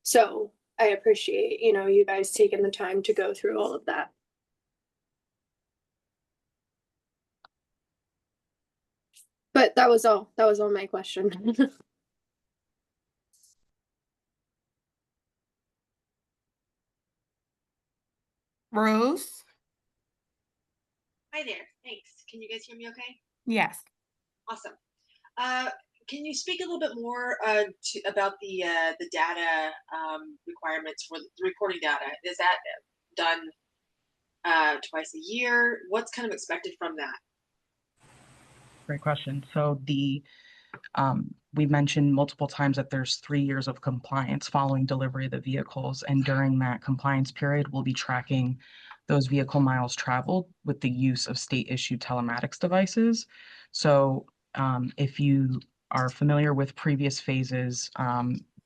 so I appreciate, you guys taking the time to go through all of that. But that was all my question. Rose? Hi there, thanks. Can you guys hear me okay? Yes. Awesome. Can you speak a little bit more about the data requirements for the reporting data? Is that done twice a year? What's kind of expected from that? great question. So we mentioned multiple times that there's 3 years of compliance following delivery of the vehicles. And during that compliance period, we'll be tracking those vehicle miles traveled with the use of state issued telematics devices. So if you are familiar with previous phases,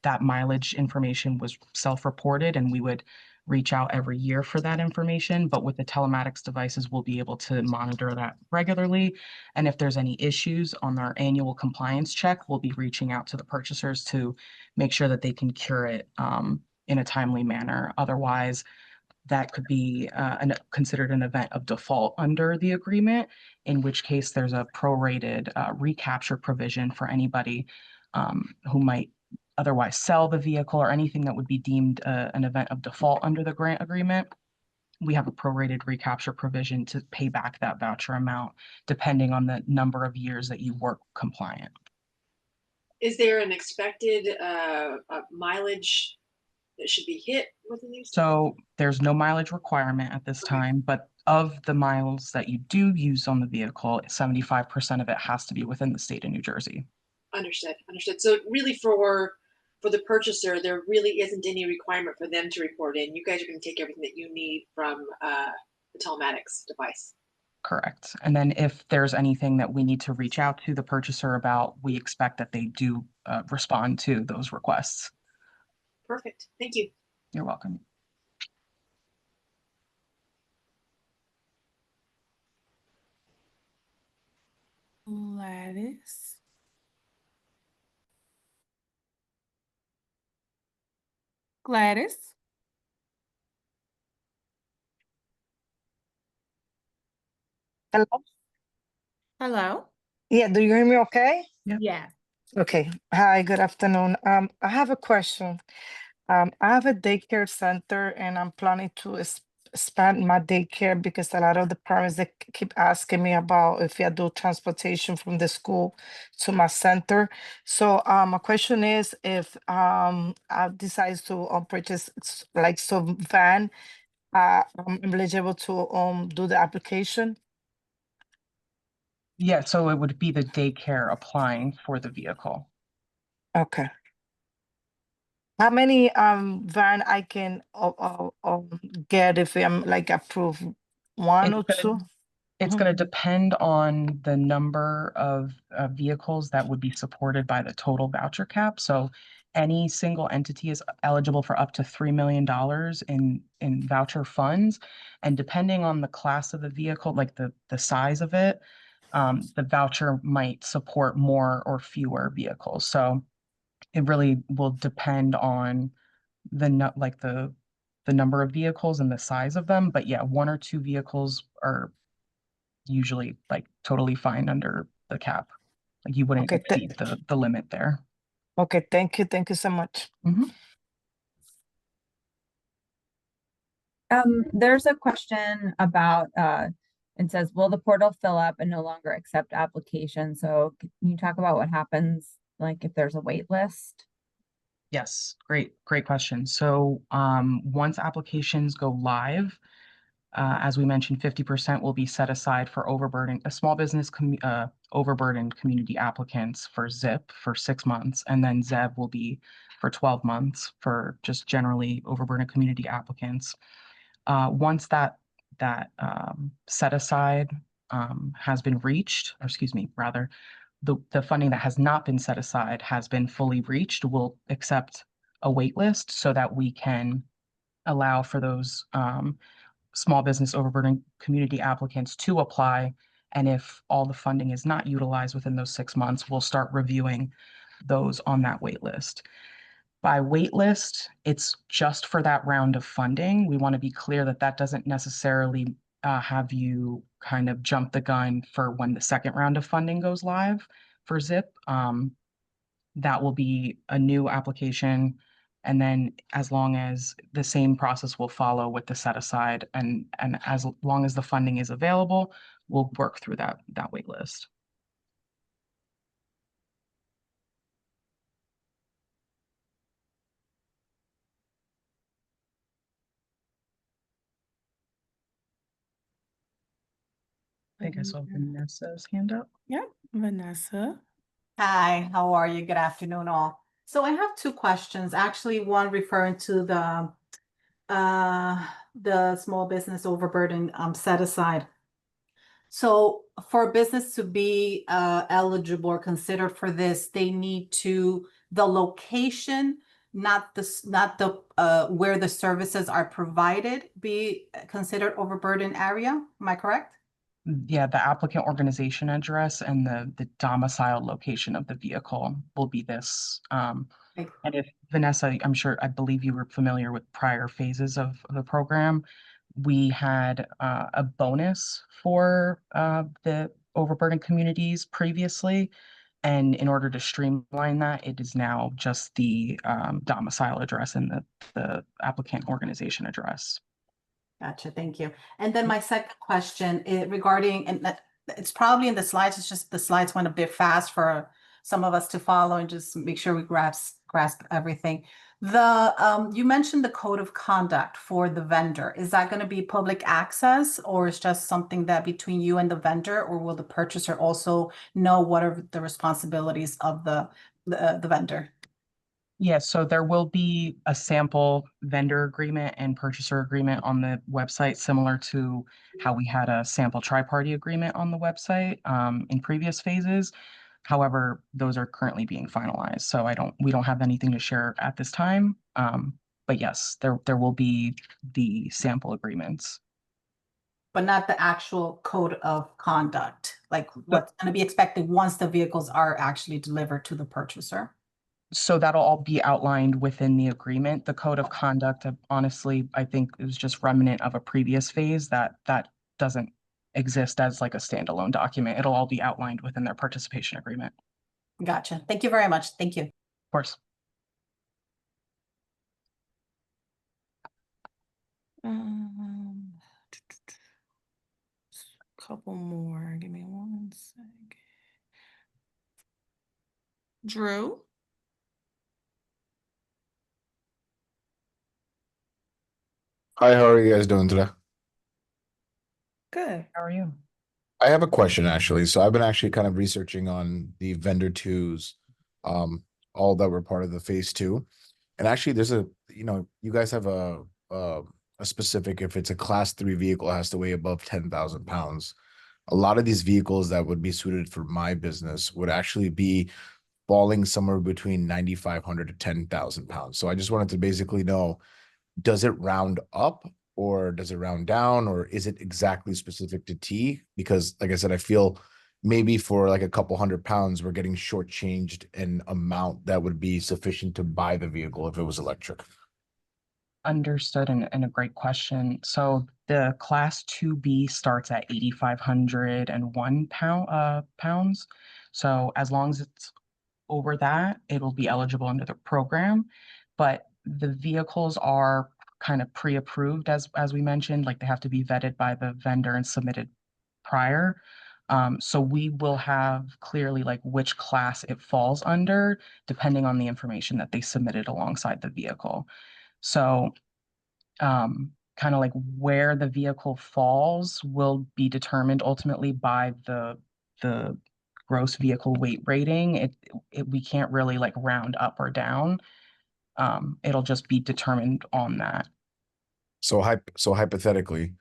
that mileage information was self-reported, and we would reach out every year for that information. But with the telematics devices, we'll be able to monitor that regularly. And if there's any issues on our annual compliance check, we'll be reaching out to the purchasers to make sure that they can cure it in a timely manner. Otherwise, that could be considered an event of default under the agreement, in which case there's a prorated recapture provision for anybody who might otherwise sell the vehicle or anything that would be deemed an event of default under the grant agreement. We have a prorated recapture provision to pay back that voucher amount depending on the number of years that you work compliant. Is there an expected mileage that should be hit within these? So there's no mileage requirement at this time, but of the miles that you do use on the vehicle, 75% of it has to be within the state of New Jersey. Understood. So really for the purchaser, there really isn't any requirement for them to report in. You guys are going to take everything that you need from the telematics device. Correct. And then if there's anything that we need to reach out to the purchaser about, we expect that they do respond to those requests. Perfect. Thank you. You're welcome. Gladys. Gladys. Hello? Hello. Yeah, do you hear me okay? Yep. Yeah. Okay. Hi, good afternoon. I have a question. I have a daycare center and I'm planning to expand my daycare because a lot of the parents they keep asking me about if I do transportation from the school to my center. So my question is if I decide to purchase like some van, I'm eligible to do the application. Yeah, so it would be the daycare applying for the vehicle. Okay. How many van I can get if I'm like approved? One or two? It's going to depend on the number of vehicles that would be supported by the total voucher cap. So any single entity is eligible for up to $3 million in voucher funds. And depending on the class of the vehicle, like the size of it, the voucher might support more or fewer vehicles. So it really will depend on the number of vehicles and the size of them. But yeah, 1 or 2 vehicles are usually like totally fine under the cap. Like you wouldn't Okay, exceed the limit there. okay, thank you so much. There's a question about, it says, will the portal fill up and no longer accept applications? So can you talk about what happens, like if there's a wait list? Yes, great question. So once applications go live, as we mentioned, 50% will be set aside for small business overburdened community applicants for ZIP for 6 months, and then ZEV will be for 12 months for just generally overburdened community applicants. Once that set aside has been reached, or excuse me, rather, the funding that has not been set aside has been fully reached, we'll accept a wait list so that we can allow for those small business overburdened community applicants to apply. And if all the funding is not utilized within those 6 months, we'll start reviewing those on that wait list. By wait list, it's just for that round of funding. We want to be clear that that doesn't necessarily have you kind of jump the gun for when the second round of funding goes live for ZIP. That will be a new application. And then as long as the same process will follow with the set aside and as long as the funding is available, we'll work through that wait list. I think I saw Vanessa's hand up. Yep, Vanessa. Hi, how are you? Good afternoon, all. So I have two questions. Actually, one referring to the small business overburden set aside. So for a business to be eligible or considered for this, they need the location, not the where the services are provided, be considered overburden area. Am I correct? Yeah, the applicant organization address and the domicile location of the vehicle will be this. Okay. And if Vanessa, I believe you were familiar with prior phases of the program. We had a bonus for the overburdened communities previously. And in order to streamline that, it is now just the domicile address and the applicant organization address. Gotcha, thank you. And then my second question regarding, and it's probably in the slides, it's just the slides went a bit fast for some of us to follow and just make sure we grasp everything. You mentioned the code of conduct for the vendor. Is that going to be public access, or is just something that between you and the vendor, or will the purchaser also know what are the responsibilities of the vendor? Yeah, so there will be a sample vendor agreement and purchaser agreement on the website, similar to how we had a sample tri-party agreement on the website in previous phases. However, those are currently being finalized, so we don't have anything to share at this time. But yes, there will be the sample agreements. But not the actual code of conduct, like what's going to be expected once the vehicles are actually delivered to the purchaser. So that'll all be outlined within the agreement. The code of conduct, honestly, I think it was just remnant of a previous phase that doesn't exist as like a standalone document. It'll all be outlined within their participation agreement. Gotcha. Thank you very much. Thank you. Of course. Couple more. Give me 1 second. Drew. Hi, how are you guys doing today? Good. How are you? I have a question actually. So I've been actually kind of researching on the vendor twos, all that were part of the phase 2. And actually there's you guys have a specific, if it's a class 3 vehicle, it has to weigh above 10,000 pounds. A lot of these vehicles that would be suited for my business would actually be falling somewhere between 9,500 to 10,000 pounds. So I just wanted to basically know, does it round up or does it round down, or is it exactly specific to T? Because like I said, I feel maybe for like a couple 100 pounds, we're getting shortchanged an amount that would be sufficient to buy the vehicle if it was electric. Understood, and a great question. So the class 2B starts at 8,501 pounds. So as long as it's over that, it'll be eligible under the program. But the vehicles are kind of pre-approved, as we mentioned, like they have to be vetted by the vendor and submitted prior. So we will have clearly like which class it falls under, depending on the information that they submitted alongside the vehicle. So kind of like where the vehicle falls will be determined ultimately by the gross vehicle weight rating. We can't really like round up or down. It'll just be determined on that. So hypothetically,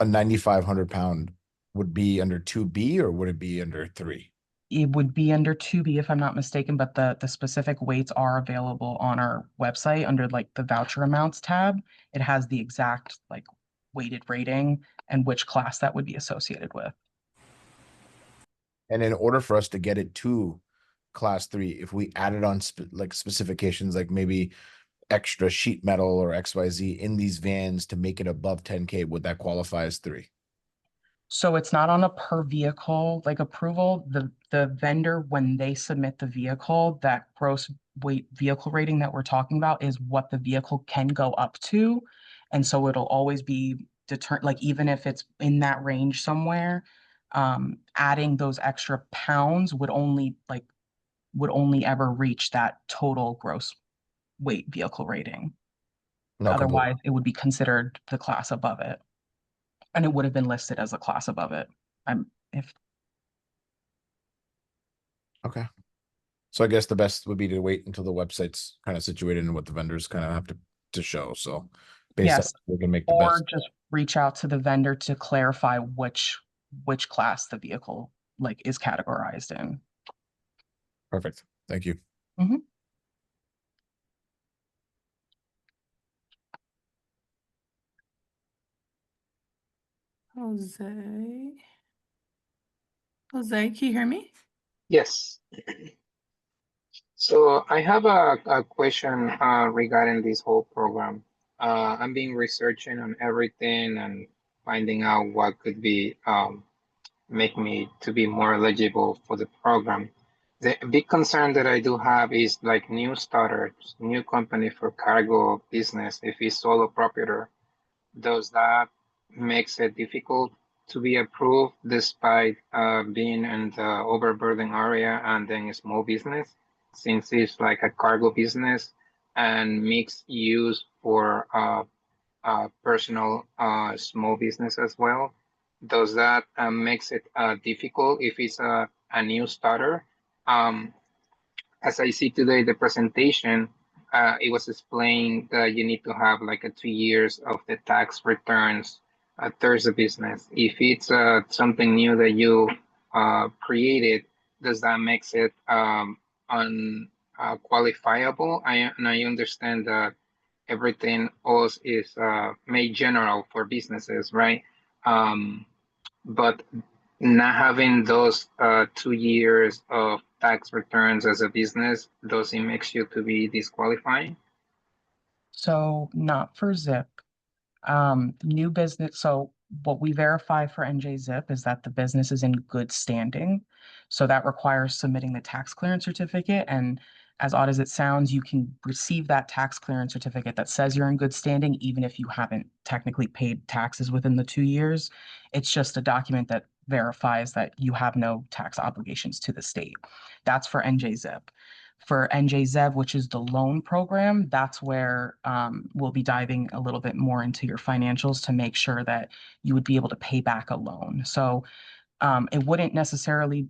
a 9,500 pound would be under 2B or would it be under 3? It would be under 2B if I'm not mistaken, but the specific weights are available on our website under like the voucher amounts tab. It has the exact like weighted rating and which class that would be associated with. And in order for us to get it to class 3, if we added on like specifications, like maybe extra sheet metal or XYZ in these vans to make it above 10K, would that qualify as 3? So it's not on a per vehicle like approval. The vendor, when they submit the vehicle, that gross weight vehicle rating that we're talking about is what the vehicle can go up to. And so it'll always be like even if it's in that range somewhere, adding those extra pounds would only ever reach that total gross weight vehicle rating. No, completely. Otherwise, it would be considered the class above it. And it would have been listed as a class above it. Okay. So I guess the best would be to wait until the website's kind of situated and what the vendors kind of have to show. So based on Yes, we can make the or best. just reach out to the vendor to clarify which class the vehicle like is categorized in. Perfect. Thank you. Jose, can you hear me? Yes. So I have a question regarding this whole program. I'm being researching on everything and finding out what could be make me to be more eligible for the program. The big concern that I do have is like new starters, new company for cargo business. If he's solo proprietor, does that makes it difficult to be approved despite being in the overburden area and then a small business, since it's like a cargo business and mixed use for personal small business as well? Does that makes it difficult if it's a new starter? Um, as I see today, the presentation, it was explained that you need to have like a 2 years of the tax returns towards the business. If it's something new that you created, does that makes it unqualifiable? And I understand that everything else is made general for businesses, right? But not having those 2 years of tax returns as a business, does it makes you to be disqualifying? So not for ZIP. New business. So what we verify for NJ Zip is that the business is in good standing. So that requires submitting the tax clearance certificate. And as odd as it sounds, you can receive that tax clearance certificate that says you're in good standing, even if you haven't technically paid taxes within the 2 years. It's just a document that verifies that you have no tax obligations to the state. That's for NJ Zip. For NJ ZEV, which is the loan program, that's where we'll be diving a little bit more into your financials to make sure that you would be able to pay back a loan. So it wouldn't necessarily,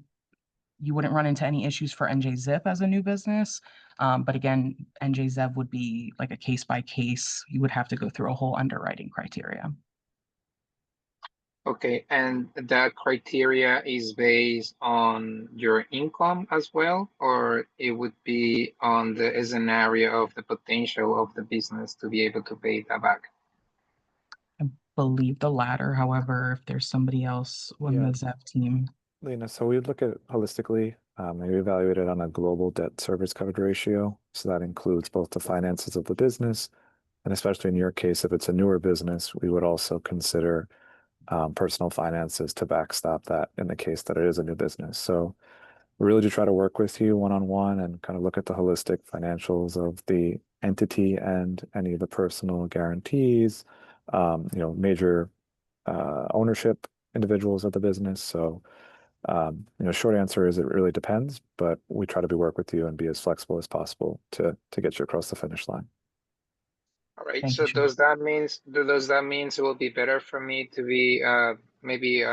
you wouldn't run into any issues for NJ Zip as a new business. But again, NJ ZEV would be like a case by case. You would have to go through a whole underwriting criteria. Okay, and that criteria is based on your income as well, or it would be on the scenario of the potential of the business to be able to pay that back? I believe the latter. However, if there's somebody else on Yeah. the ZEV team. Lena, so we would look at holistically, maybe evaluate it on a global debt service coverage ratio. So that includes both the finances of the business And especially in your case, if it's a newer business, we would also consider personal finances to backstop that in the case that it is a new business. So we really do try to work with you one-on-one and kind of look at the holistic financials of the entity and any of the personal guarantees, major ownership individuals of the business. So, short answer is it really depends, but we try to work with you and be as flexible as possible to get you across the finish line. All right. Thank So you, Sean. does that mean it will be better for me to be maybe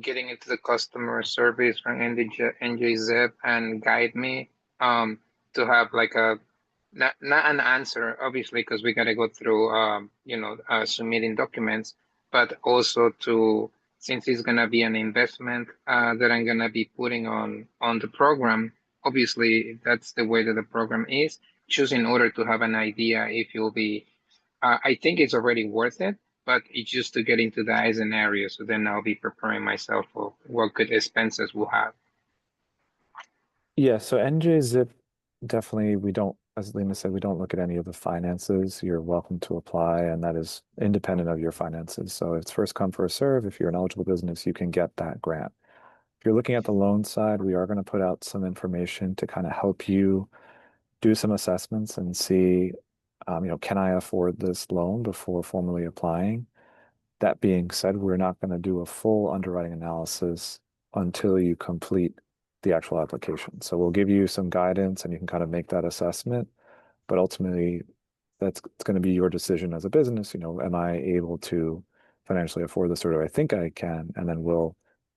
getting into the customer service from NJZEP and guide me to have like a not an answer, obviously, because we got to go through submitting documents, but also to, since it's gonna be an investment that I'm gonna be putting on the program. Obviously, that's the way that the program is. Just in order to have an idea if you'll be, I think it's already worth it, but it's just to get into the scenario. So then I'll be preparing myself for what good expenses we'll have. Yeah, so NJZip, definitely, we don't, as Lena said, we don't look at any of the finances. You're welcome to apply, and that is independent of your finances. So it's first come, first serve. If you're an eligible business, you can get that grant. If you're looking at the loan side, we are going to put out some information to kind of help you do some assessments and see, can I afford this loan before formally applying? That being said, we're not going to do a full underwriting analysis until you complete the actual application. So we'll give you some guidance and you can kind of make that assessment. But ultimately, it's going to be your decision as a business. Am I able to financially afford this, or do I think I can? And then we'll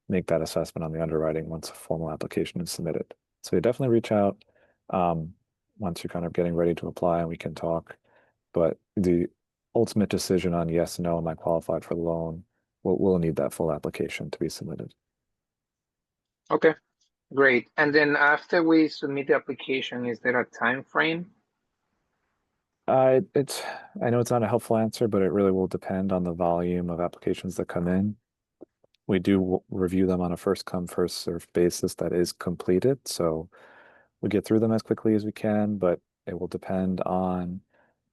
make that assessment on the underwriting once a formal application is submitted. So you definitely reach out once you're kind of getting ready to apply and we can talk. But the ultimate decision on yes, no, am I qualified for the loan, we'll need that full application to be submitted. Okay, great. And then after we submit the application, is there a time frame? I know it's not a helpful answer, but it really will depend on the volume of applications that come in. We do review them on a first come, first served basis that is completed. So we get through them as quickly as we can, but it will depend on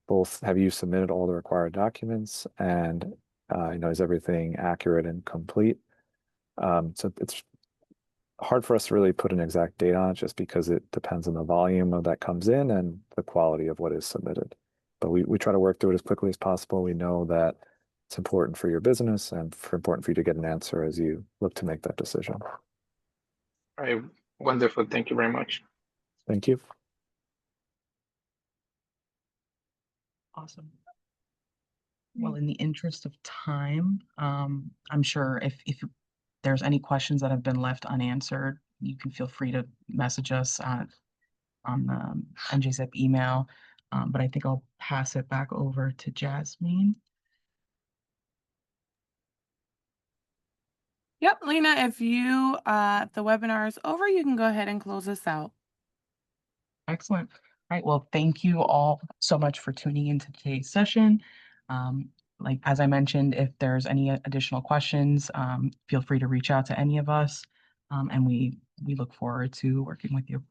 both, have you submitted all the required documents, and is everything accurate and complete? So it's hard for us to really put an exact date on it, just because it depends on the volume of that comes in and the quality of what is submitted. But we try to work through it as quickly as possible. We know that it's important for your business and important for you to get an answer as you look to make that decision. All right, wonderful. Thank you very much. Thank you. Awesome. Well, in the interest of time, I'm sure if there's any questions that have been left unanswered, you can feel free to message us on the NJZip email. But I think I'll pass it back over to Jasmine. Yep, Lena, if the webinar is over, you can go ahead and close us out. Excellent. All right. Well, thank you all so much for tuning into today's session. Like, as I mentioned, if there's any additional questions, feel free to reach out to any of us. And we look forward to working with you.